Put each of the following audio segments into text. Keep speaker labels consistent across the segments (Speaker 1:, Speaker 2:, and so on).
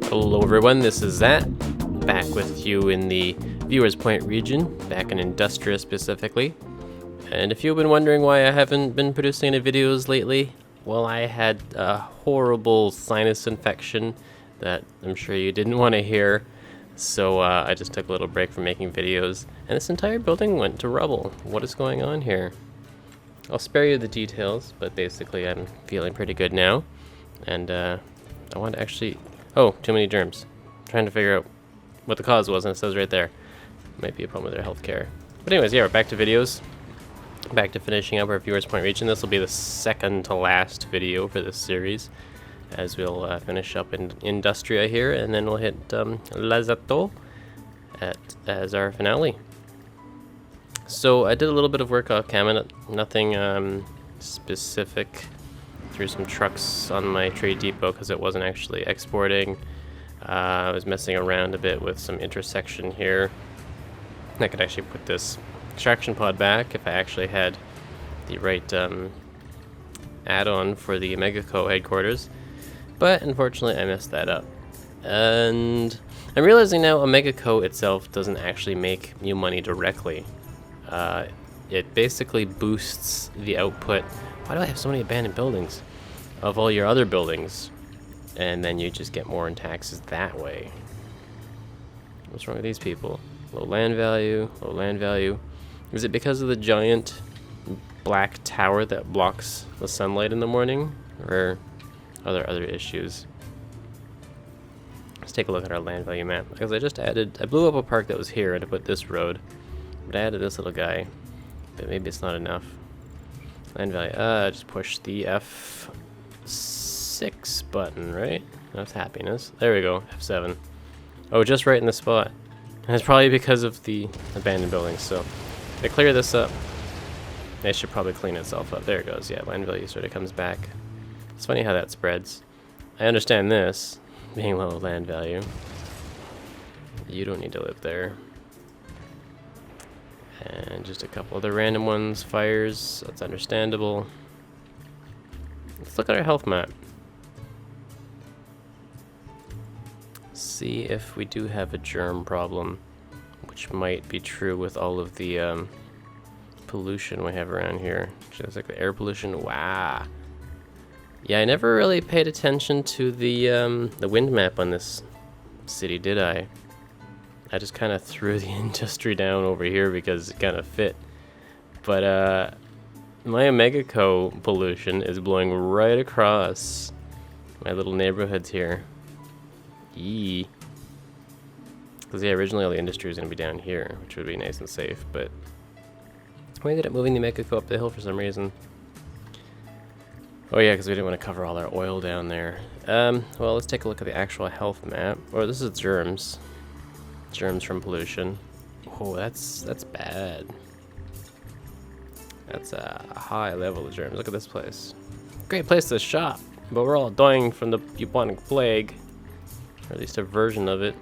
Speaker 1: Hello everyone, this is Zhatt, back with you in the Viewers Point region, back in Industria specifically. And if you've been wondering why I haven't been producing any videos lately, well, I had a horrible sinus infection that I'm sure you didn't want to hear, so I just took a little break from making videos, and this entire building went to rubble. What is going on here? I'll spare you the details, but basically I'm feeling pretty good now, and I want to actually... Oh, too many germs. I'm trying to figure out what the cause was, and it says right there. Might be a problem with their healthcare. But anyways, yeah, we're back to videos. Back to finishing up our Viewers Point region. This will be the second to last video for this series, as we'll finish up in Industria here, and then we'll hit Zhatt as our finale. So I did a little bit of work off camera, nothing specific. Threw some trucks on my trade depot because it wasn't actually exporting. I was messing around a bit with some intersection here. I could actually put this extraction pod back if I actually had the right add-on for the Megaco headquarters, but unfortunately I messed that up. And I'm realizing now Megaco itself doesn't actually make you money directly. It basically boosts the output. Why do I have so many abandoned buildings? Of all your other buildings, and then you just get more in taxes that way. What's wrong with these people? Low land value, low land value. Is it because of the giant black tower that blocks the sunlight in the morning, or are there other issues? Let's take a look at our land value map, because I blew up a park that was here and I put this road, but I added this little guy, but maybe it's not enough. Land value, just push the F6 button, right? That's happiness. There we go, F7. Oh, just right in the spot. And it's probably because of the abandoned buildings, so if I clear this up, it should probably clean itself up. There it goes, yeah, land value sort of comes back. It's funny how that spreads. I understand this, being low land value. You don't need to live there. And just a couple other random ones, fires, that's understandable. Let's look at our health map. See if we do have a germ problem, which might be true with all of the pollution we have around here. Just like the air pollution, wow. Yeah, I never really paid attention to the wind map on this city, did I? I just kind of threw the industry down over here because it kind of fit. But my Megaco pollution is blowing right across my little neighborhoods here. Yee. Because yeah, originally all the industry was going to be down here, which would be nice and safe, but we ended up moving the Megaco up the hill for some reason. Oh yeah, because we didn't want to cover all our oil down there. Well, let's take a look at the actual health map. Oh, this is germs. Germs from pollution. Oh, that's bad. That's a high level of germs. Look at this place. Great place to shop, but we're all dying from the bubonic plague, or at least a version of it.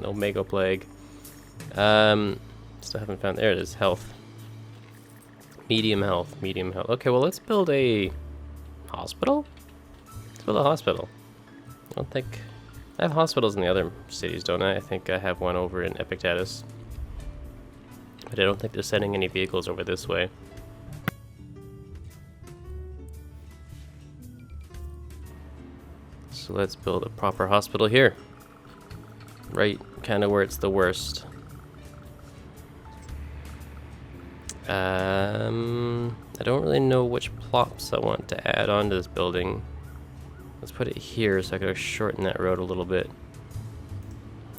Speaker 1: No mega plague. Still haven't found. There it is. Health. Medium health. Medium health. Okay, well let's build a hospital. Let's build a hospital. I don't think. I have hospitals in the other cities, don't I? I think I have one over in Epictetus. But I don't think they're sending any vehicles over this way. So let's build a proper hospital here. Right, kind of where it's the worst. I don't really know which plops I want to add on to this building. Let's put it here so I can shorten that road a little bit.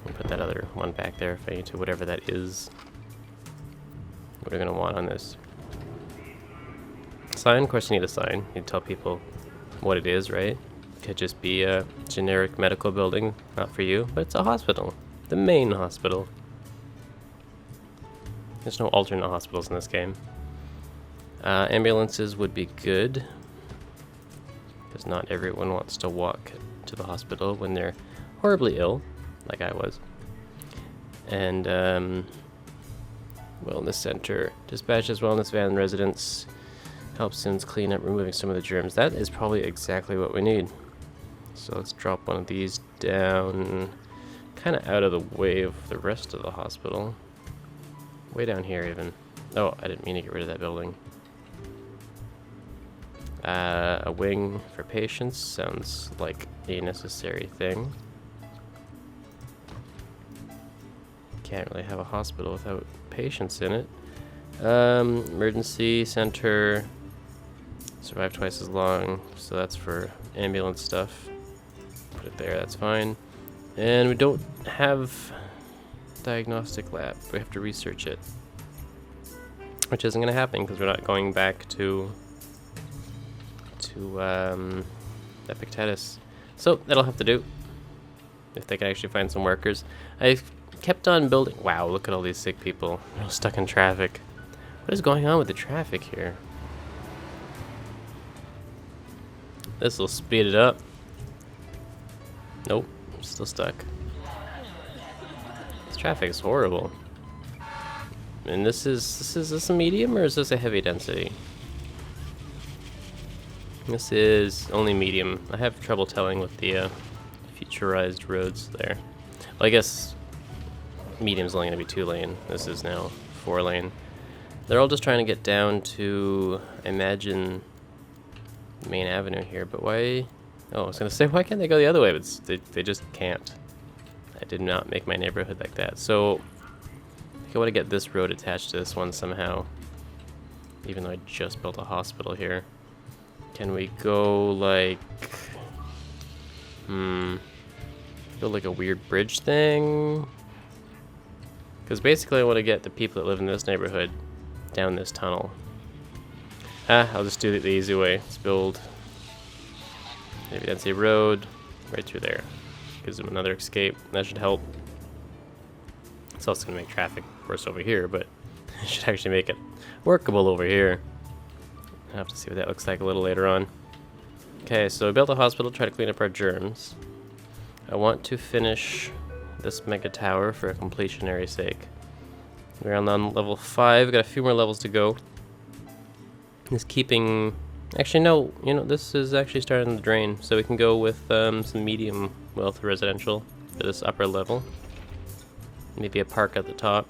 Speaker 1: And put that other one back there if I need to, whatever that is. What are we going to want on this? Sign? Of course you need a sign. You need to tell people what it is, right? It could just be a generic medical building, not for you, but it's a hospital. The main hospital. There's no alternate hospitals in this game. Ambulances would be good, because not everyone wants to walk to the hospital when they're horribly ill, like I was. And wellness center dispatches wellness van residents, help students clean up, removing some of the germs. That is probably exactly what we need. So let's drop one of these down, kind of out of the way of the rest of the hospital. Way down here even. Oh, I didn't mean to get rid of that building. A wing for patients sounds like a necessary thing. Can't really have a hospital without patients in it. Emergency center. Survive twice as long, so that's for ambulance stuff. Put it there, that's fine. And we don't have diagnostic lab. We have to research it. Which isn't going to happen because we're not going back to Epictetus. So that'll have to do. If they can actually find some workers. I've kept on building. Wow, look at all these sick people. They're all stuck in traffic. What is going on with the traffic here? This will speed it up. Nope, I'm still stuck. This traffic is horrible. And this is a medium or is this a heavy density? This is only medium. I have trouble telling with the futurized roads there. Well, I guess medium's only going to be 2-lane. This is now 4-lane. They're all just trying to get down to, imagine, Main Avenue here, but why? Oh, I was going to say, why can't they go the other way? But they just can't. I did not make my neighborhood like that. So, I think I want to get this road attached to this one somehow. Even though I just built a hospital here. Can we go like... build like a weird bridge thing? Because basically I want to get the people that live in this neighborhood down this tunnel. I'll just do it the easy way. Let's build maybe that's a road right through there. Gives them another escape. That should help. It's also going to make traffic worse over here, but it should actually make it workable over here. I'll have to see what that looks like a little later on. Okay, so we built a hospital, try to clean up our germs. I want to finish this mega tower for a completionary sake. We're on level 5, got a few more levels to go. Is keeping... Actually, no, you know, this is actually starting to drain, so we can go with some medium wealth residential for this upper level. Maybe a park at the top.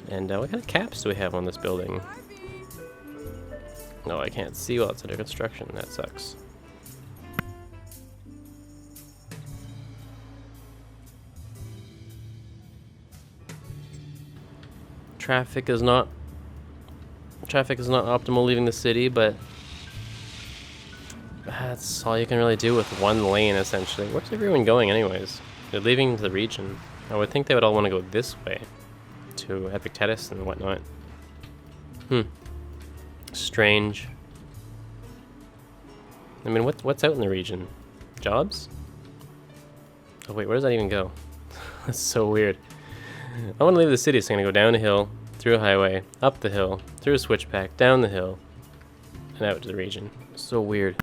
Speaker 1: And what kind of caps do we have on this building? No, I can't see while it's under construction. That sucks. Traffic is not optimal leaving the city, but that's all you can really do with one lane, essentially. Where's everyone going anyways? They're leaving the region. I would think they would all want to go this way to Epictetus and whatnot. Strange. I mean, what's out in the region? Jobs? Oh wait, where does that even go? That's so weird. I want to leave the city, so I'm going to go down a hill, through a highway, up the hill, through a switchback, down the hill, and out to the region. So weird.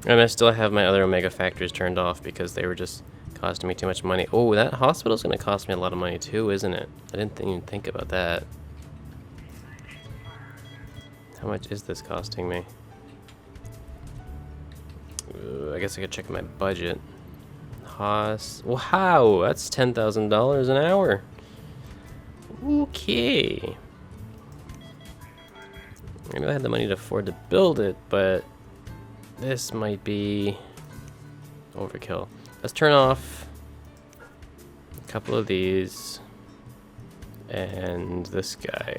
Speaker 1: And I still have my other Omega factories turned off because they were just costing me too much money. Oh, that hospital's going to cost me a lot of money too, isn't it? I didn't even think about that. How much is this costing me? I guess I could check my budget. Wow, that's $10,000 an hour. Okay. I knew I had the money to afford to build it, but this might be overkill. Let's turn off a couple of these and this guy.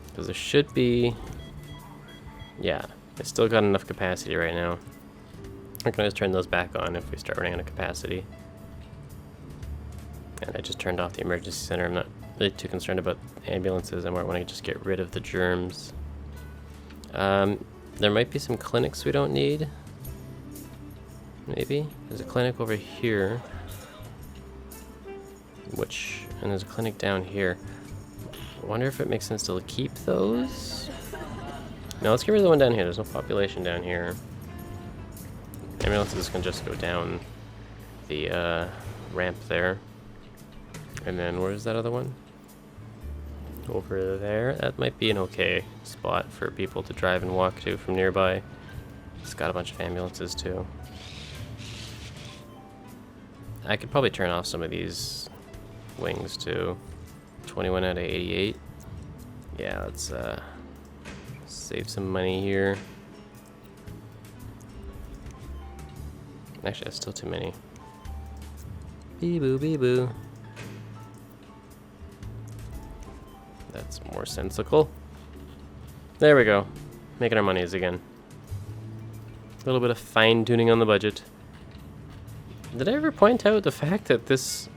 Speaker 1: Because there should be... Yeah, it's still got enough capacity right now. I can always turn those back on if we start running out of capacity. And I just turned off the emergency center. I'm not really too concerned about ambulances. I might want to just get rid of the germs. There might be some clinics we don't need. Maybe. There's a clinic over here. And there's a clinic down here. I wonder if it makes sense to keep those. No, let's get rid of the one down here. There's no population down here. Ambulances can just go down the ramp there. And then where's that other one? over there. That might be an okay spot for people to drive and walk to from nearby. It's got a bunch of ambulances too. I could probably turn off some of these wings too. 21 out of 88. Yeah, let's save some money here. Actually, that's still too many. Bee boo, bee boo. That's more sensical. There we go. Making our monies again. A little bit of fine tuning on the budget. Did I ever point out the fact that this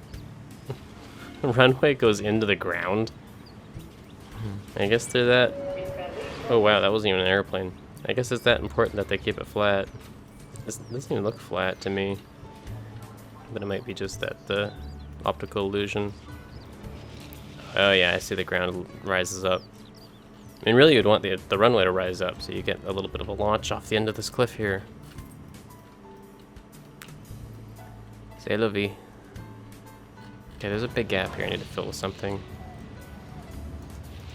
Speaker 1: runway goes into the ground? I guess they're that... Oh wow, that wasn't even an airplane. I guess it's that important that they keep it flat. This doesn't even look flat to me. But it might be just that the optical illusion. Oh yeah, I see the ground rises up. I mean, really you'd want the runway to rise up so you get a little bit of a launch off the end of this cliff here. C'est la vie. Okay, there's a big gap here I need to fill with something.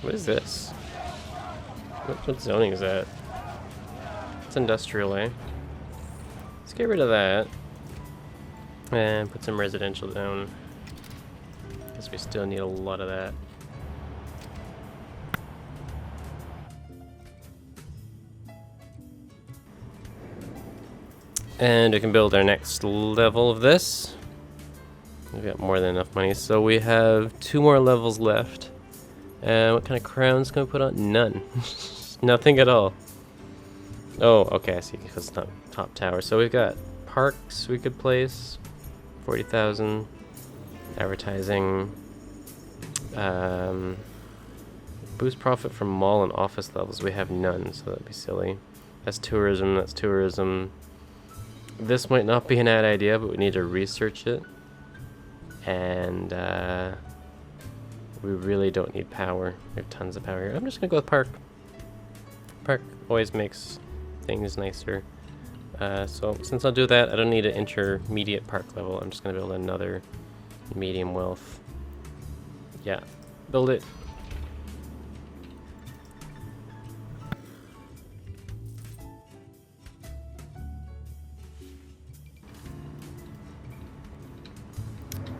Speaker 1: What is this? What zoning is that? It's industrial, eh? Let's get rid of that. And put some residential down. Guess we still need a lot of that. And we can build our next level of this. We've got more than enough money. So we have 2 more levels left. What kind of crowns can we put on? None. Nothing at all. Oh, okay, I see, because it's not top tower. So we've got parks we could place. 40,000. Advertising. Boost profit from mall and office levels. We have none, so that'd be silly. That's tourism, that's tourism. This might not be an ad idea, but we need to research it. And we really don't need power. We have tons of power here. I'm just gonna go with park. Park always makes things nicer. So since I'll do that, I don't need an intermediate park level. I'm just gonna build another medium wealth. Yeah, build it.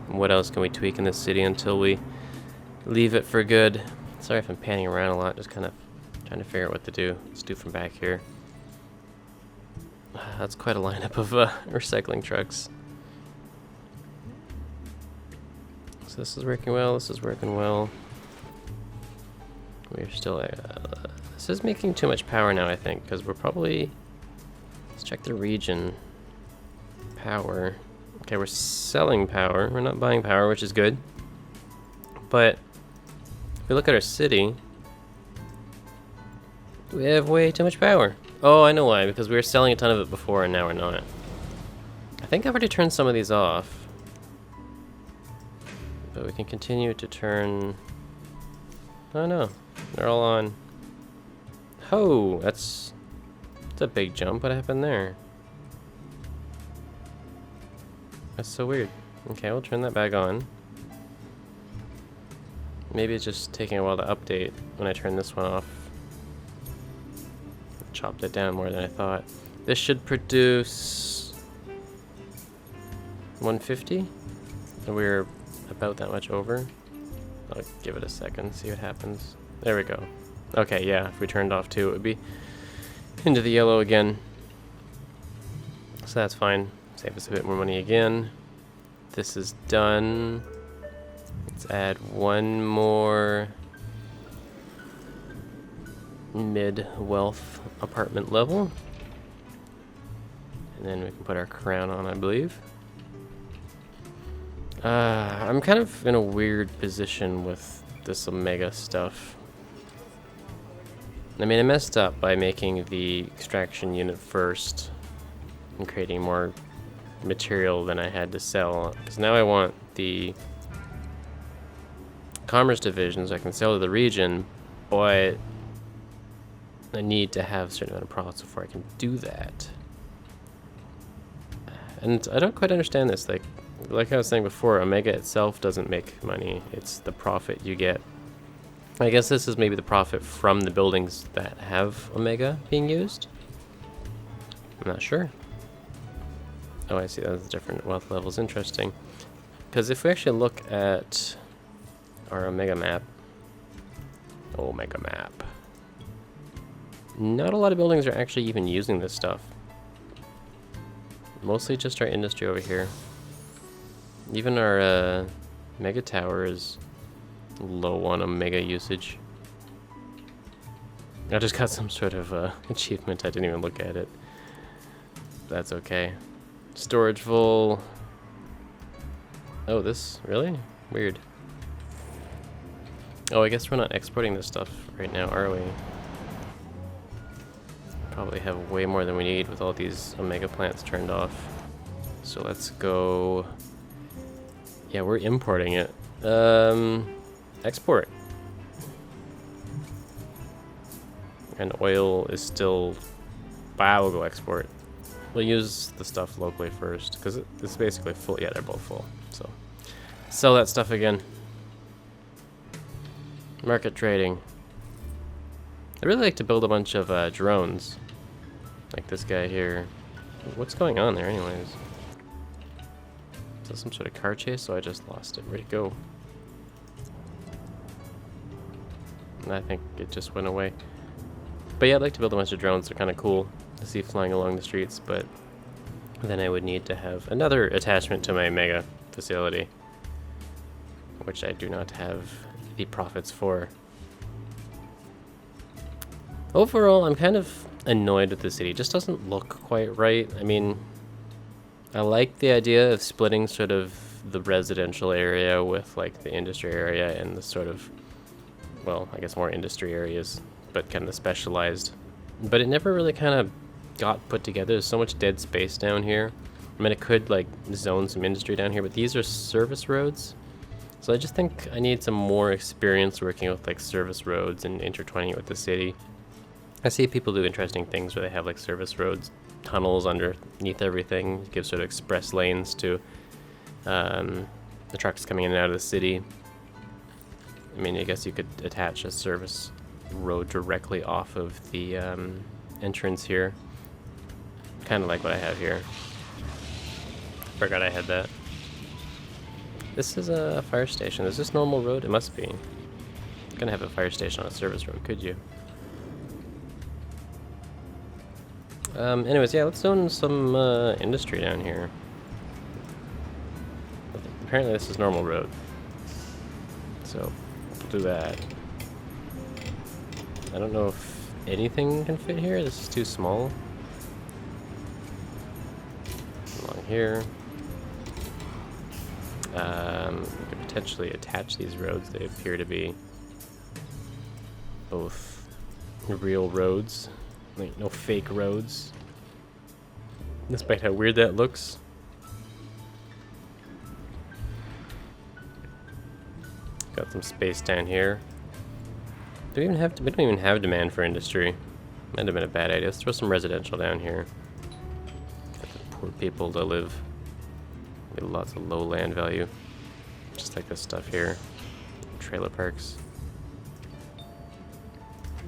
Speaker 1: What else can we tweak in this city until we leave it for good? Sorry if I'm panning around a lot, just kind of trying to figure out what to do. Let's do from back here. That's quite a lineup of recycling trucks. So this is working well, this is working well. We're still... this is making too much power now, I think, because we're probably... Let's check the region. Power. Okay, we're selling power. We're not buying power, which is good. But if we look at our city, we have way too much power. Oh, I know why. Because we were selling a ton of it before, and now we're not. I think I've already turned some of these off. But we can continue to turn... Oh no, they're all on. Oh, that's a big jump. What happened there? That's so weird. Okay, we'll turn that back on. Maybe it's just taking a while to update when I turn this one off. Chopped it down more than I thought. This should produce 150. And we're about that much over. I'll give it a second, see what happens. There we go. Okay, yeah, if we turned off 2, it would be into the yellow again. So that's fine. Save us a bit more money again. This is done. Let's add one more mid-wealth apartment level. And then we can put our crown on, I believe. I'm kind of in a weird position with this Omega stuff. I mean, I messed up by making the extraction unit first and creating more material than I had to sell, because now I want the commerce division so I can sell to the region, but I need to have a certain amount of profits before I can do that. And I don't quite understand this. Like I was saying before, Omega itself doesn't make money. It's the profit you get I guess this is maybe the profit from the buildings that have Omega being used. I'm not sure. Oh, I see. That's different wealth levels. Interesting. Because if we actually look at our Omega map, not a lot of buildings are actually even using this stuff. Mostly just our industry over here. Even our Mega Tower is low on Omega usage. I just got some sort of achievement. I didn't even look at it. That's okay. Storage full. Oh, this? Really? Weird. Oh, I guess we're not exporting this stuff right now, are we? Probably have way more than we need with all these Omega plants turned off. So let's go... Yeah, we're importing it. Export. And oil is still... We'll go export. We'll use the stuff locally first, because it's basically full. Yeah, they're both full. So, sell that stuff again. Market trading. I really like to build a bunch of drones. Like this guy here. What's going on there anyways? Is that some sort of car chase? So I just lost it. Where'd it go? And I think it just went away. But yeah, I'd like to build a bunch of drones. They're kind of cool to see flying along the streets, but then I would need to have another attachment to my Mega facility, which I do not have the profits for. Overall, I'm kind of annoyed with the city. It just doesn't look quite right. I mean, I like the idea of splitting sort of the residential area with like the industry area and the sort of, well, I guess more industry areas, but kind of specialized. But it never really kind of got put together. There's so much dead space down here. I mean, it could like zone some industry down here, but these are service roads. So I just think I need some more experience working with like service roads and intertwining it with the city. I see people do interesting things where they have like service roads, tunnels underneath everything, give sort of express lanes to the trucks coming in and out of the city. I mean, I guess you could attach a service road directly off of the entrance here. Kind of like what I have here. Forgot I had that. This is a fire station. Is this normal road? It must be. You couldn't have a fire station on a service road, could you? Anyways, yeah, let's zone some industry down here. Apparently this is normal road. So, we'll do that. I don't know if anything can fit here. This is too small. Along here. We could potentially attach these roads. They appear to be both real roads. Like, no fake roads. Despite how weird that looks. Got some space down here. We don't even have demand for industry. Might have been a bad idea. Let's throw some residential down here. Get the poor people to live. Get lots of low land value. Just like this stuff here. Trailer parks.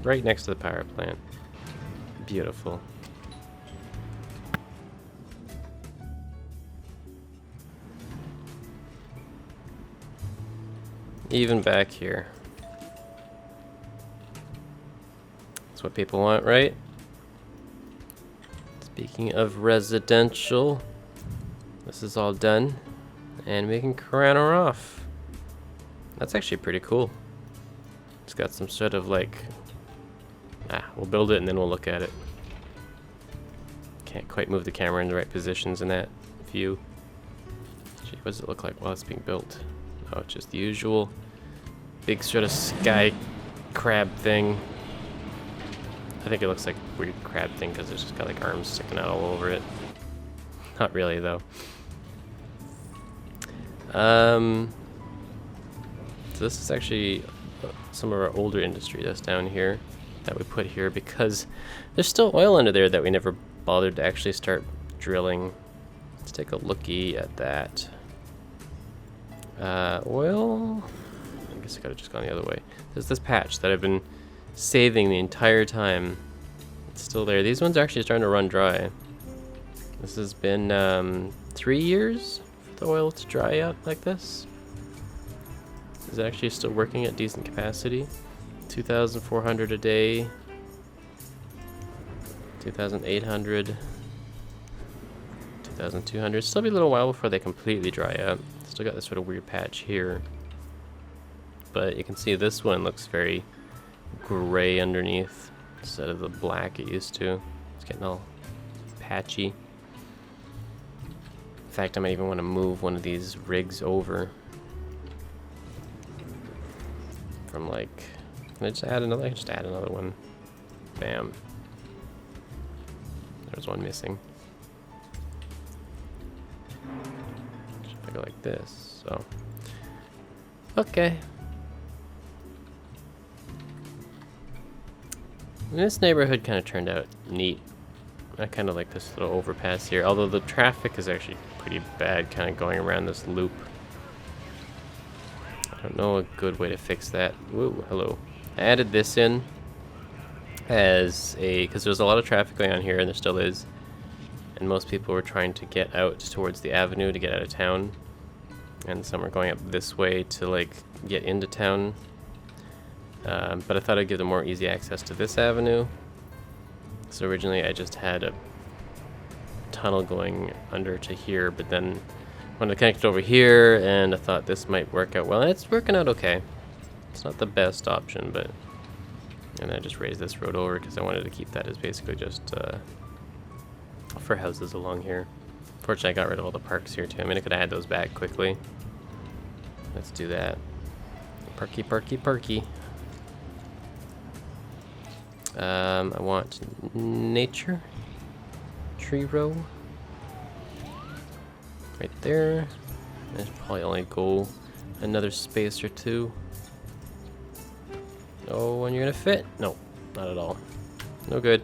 Speaker 1: Right next to the power plant. Beautiful. Even back here. That's what people want, right? Speaking of residential, this is all done, and we can crown her off. That's actually pretty cool. It's got some sort of like... we'll build it and then we'll look at it. Can't quite move the camera in the right positions in that view. Gee, what does it look like while it's being built? Oh, it's just the usual big sort of sky crab thing. I think it looks like a weird crab thing because it's just got like arms sticking out all over it. Not really though. So this is actually some of our older industry that's down here that we put here because there's still oil under there that we never bothered to actually start drilling. Let's take a looky at that. Oil, guess I could have just gone the other way. There's this patch that I've been saving the entire time. It's still there. These ones are actually starting to run dry. This has been 3 years for the oil to dry out like this. Is it actually still working at decent capacity? 2,400 a day. 2,800. 2,200. Still be a little while before they completely dry up. Still got this sort of weird patch here. But you can see this one looks very gray underneath instead of the black it used to. It's getting all patchy. In fact, I might even want to move one of these rigs over. From like, can I just add another? I can just add another one. Bam. There's one missing. Should I go like this? So, okay. And this neighborhood kind of turned out neat. I kind of like this little overpass here, although the traffic is actually pretty bad, kind of going around this loop. I don't know a good way to fix that. Whoa, hello. I added this in as a, because there's a lot of traffic going on here, and there still is, and most people were trying to get out towards the avenue to get out of town, and some are going up this way to like get into town. But I thought I'd give them more easy access to this avenue. So originally I just had a tunnel going under to here, but then wanted to connect it over here, and I thought this might work out well. And it's working out okay. It's not the best option, but... And I just raised this road over because I wanted to keep that as basically just for houses along here. Fortunately, I got rid of all the parks here too. I mean, I could add those back quickly. Let's do that. Parky, parky, parky. I want nature tree row right there. There's probably only go another space or two. Oh, and you're gonna fit? No, not at all. No good.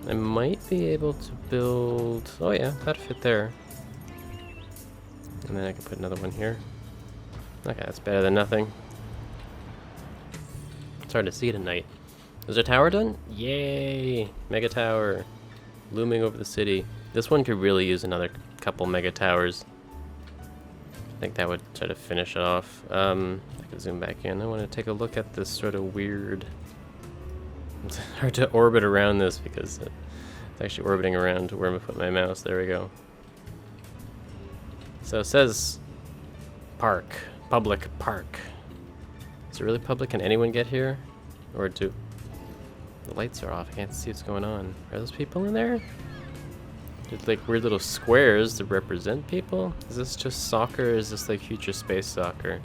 Speaker 1: I might be able to build. Oh yeah, that'd fit there. And then I can put another one here. Okay, that's better than nothing. It's hard to see tonight. Is our tower done? Yay! Mega tower. Looming over the city. This one could really use another couple mega towers. I think that would try to finish it off. I can zoom back in. I want to take a look at this sort of weird... It's hard to orbit around this because it's actually orbiting around to where I'm going to put my mouse. There we go. So it says park. Public park. Is it really public? Can anyone get here? Or do... The lights are off. I can't see what's going on. Are those people in there? There's like weird little squares to represent people. Is this just soccer, or is this like future space soccer?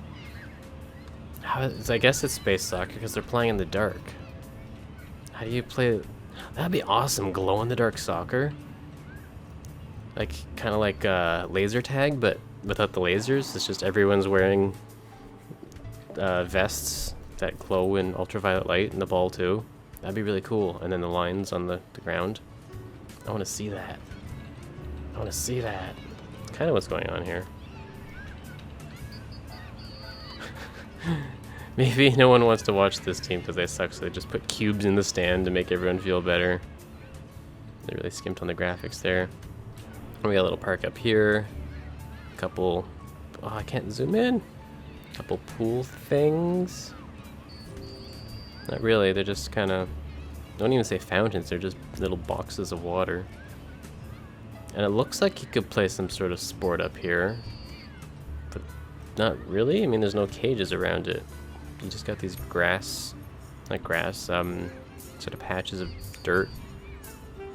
Speaker 1: I guess it's space soccer because they're playing in the dark. How do you play? That'd be awesome. Glow in the dark soccer. Like kind of like laser tag, but without the lasers. It's just everyone's wearing vests that glow in ultraviolet light, and the ball too. That'd be really cool. And then the lines on the ground. I want to see that. I want to see that. Kind of what's going on here. Maybe no one wants to watch this team because they suck, so they just put cubes in the stand to make everyone feel better. They really skimped on the graphics there. We got a little park up here. A couple... Oh, I can't zoom in. A couple pool things. Not really, they're just kind of... Don't even say fountains, they're just little boxes of water. And it looks like you could play some sort of sport up here. But not really, I mean there's no cages around it. You just got these grass... Not grass, sort of patches of dirt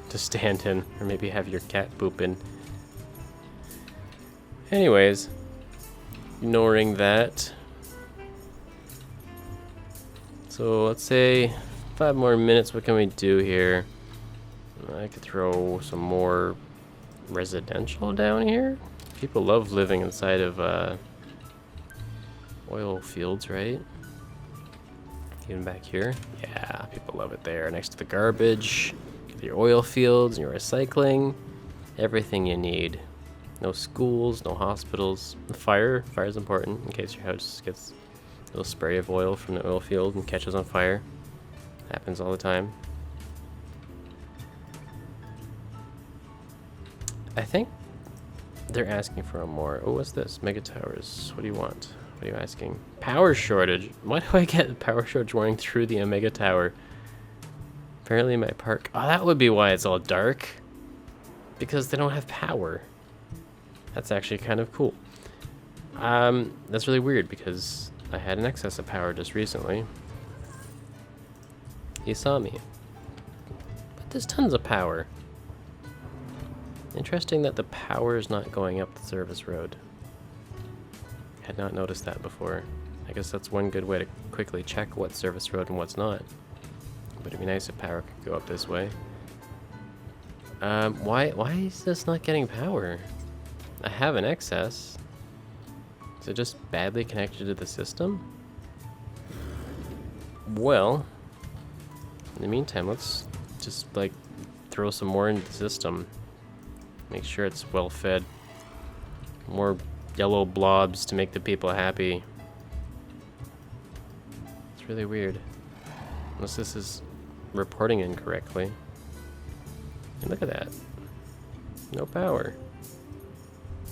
Speaker 1: to stand in. Or maybe have your cat poop in. Anyways, ignoring that. So let's say 5 more minutes. What can we do here? I could throw some more residential down here. People love living inside of oil fields, right? Even back here. Yeah, people love it there. Next to the garbage, your oil fields, and your recycling. Everything you need. No schools, no hospitals. The fire is important in case your house gets Little spray of oil from the oil field and catches on fire. Happens all the time. I think they're asking for a more. Oh, what's this? Mega towers. What do you want? What are you asking? Power shortage. Why do I get power shortage warning through the Omega Tower? Apparently my park. Oh, that would be why it's all dark. Because they don't have power. That's actually kind of cool. That's really weird because I had an excess of power just recently. He saw me. But there's tons of power. Interesting that the power is not going up the service road. Had not noticed that before. I guess that's one good way to quickly check what's service road and what's not. But it'd be nice if power could go up this way. Why is this not getting power? I have an excess. Is it just badly connected to the system? Well, in the meantime, let's just like throw some more into the system. Make sure it's well fed. More yellow blobs to make the people happy. It's really weird. Unless this is reporting incorrectly. And look at that. No power.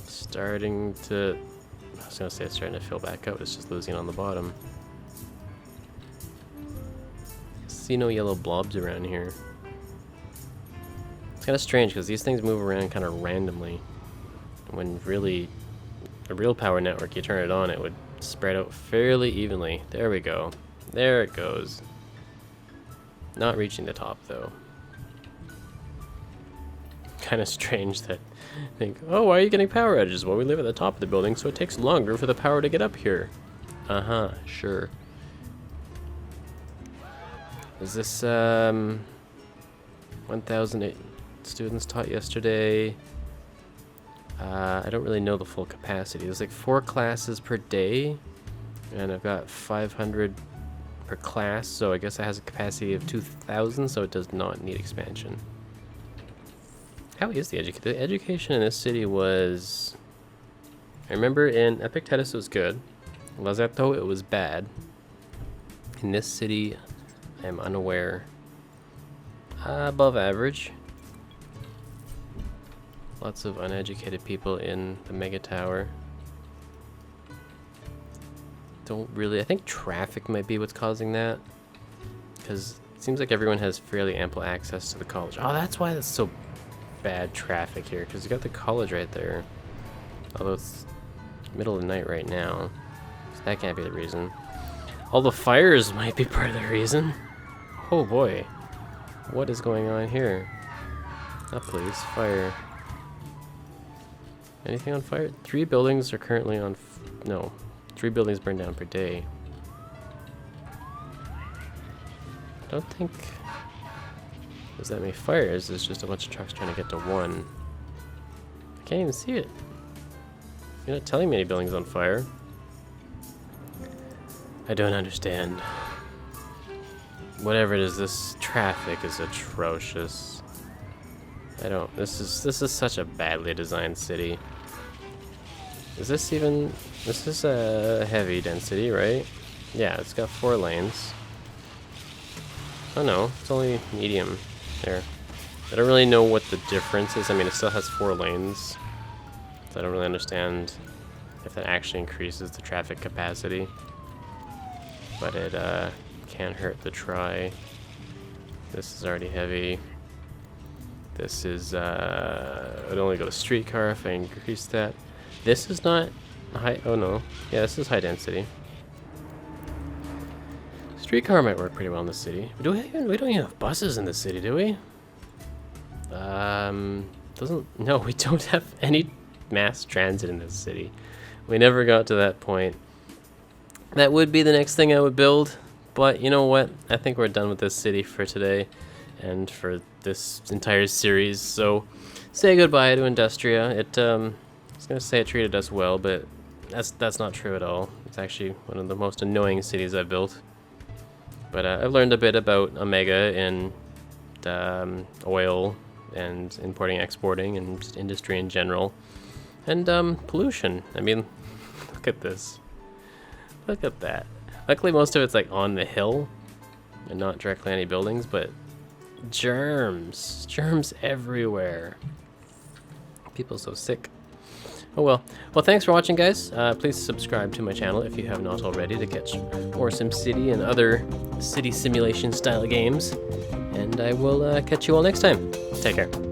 Speaker 1: Starting to... I was gonna say it's starting to fill back up. It's just losing on the bottom. See no yellow blobs around here. It's kind of strange because these things move around kind of randomly. When really, a real power network, you turn it on, it would spread out fairly evenly. There we go. There it goes. Not reaching the top though. Kind of strange that I think, oh, why are you getting power outages? Well, we live at the top of the building, so it takes longer for the power to get up here. Uh-huh, sure. Is this 1,008 students taught yesterday? I don't really know the full capacity. There's like 4 classes per day, and I've got 500 per class, so I guess it has a capacity of 2,000, so it does not need expansion. How is the education? The education in this city was... I remember in Epictetus it was good. Lazetto it was bad. In this city, I am unaware. Above average. Lots of uneducated people in the Mega Tower. Don't really... I think traffic might be what's causing that. Because it seems like everyone has fairly ample access to the college. Oh, that's why that's so bad traffic here. Because you got the college right there. Although it's middle of the night right now. So that can't be the reason. All the fires might be part of the reason. Oh boy. What is going on here? Not police, fire. Anything on fire? 3 buildings are currently on... no. 3 buildings burn down per day. I don't think there's that many fires. There's just a bunch of trucks trying to get to one. I can't even see it. You're not telling me any buildings on fire. I don't understand. Whatever it is, this traffic is atrocious. I don't... This is such a badly designed city. Is this even... This is a heavy density, right? Yeah, it's got 4 lanes. Oh no, it's only medium there. I don't really know what the difference is. I mean, it still has 4 lanes. So I don't really understand if that actually increases the traffic capacity. But it can't hurt to try. This is already heavy. This is, it'd only go to streetcar if I increase that. This is not high, oh no. Yeah, this is high density. Streetcar might work pretty well in the city. We don't even have buses in the city, do we? No, we don't have any mass transit in this city. We never got to that point. That would be the next thing I would build, but you know what? I think we're done with this city for today and for this entire series. So, say goodbye to Industria. I was gonna say it treated us well, but that's not true at all. It's actually one of the most annoying cities I've built. But I've learned a bit about Omega and oil and importing, exporting, and just industry in general, and pollution. I mean, look at this. Look at that. Luckily, most of it's like on the hill and not directly on any buildings, but germs. Germs everywhere. People so sick. Oh well. Well, thanks for watching, guys. Please subscribe to my channel if you have not already to catch more SimCity and other city simulation style games. And I will catch you all next time. Take care.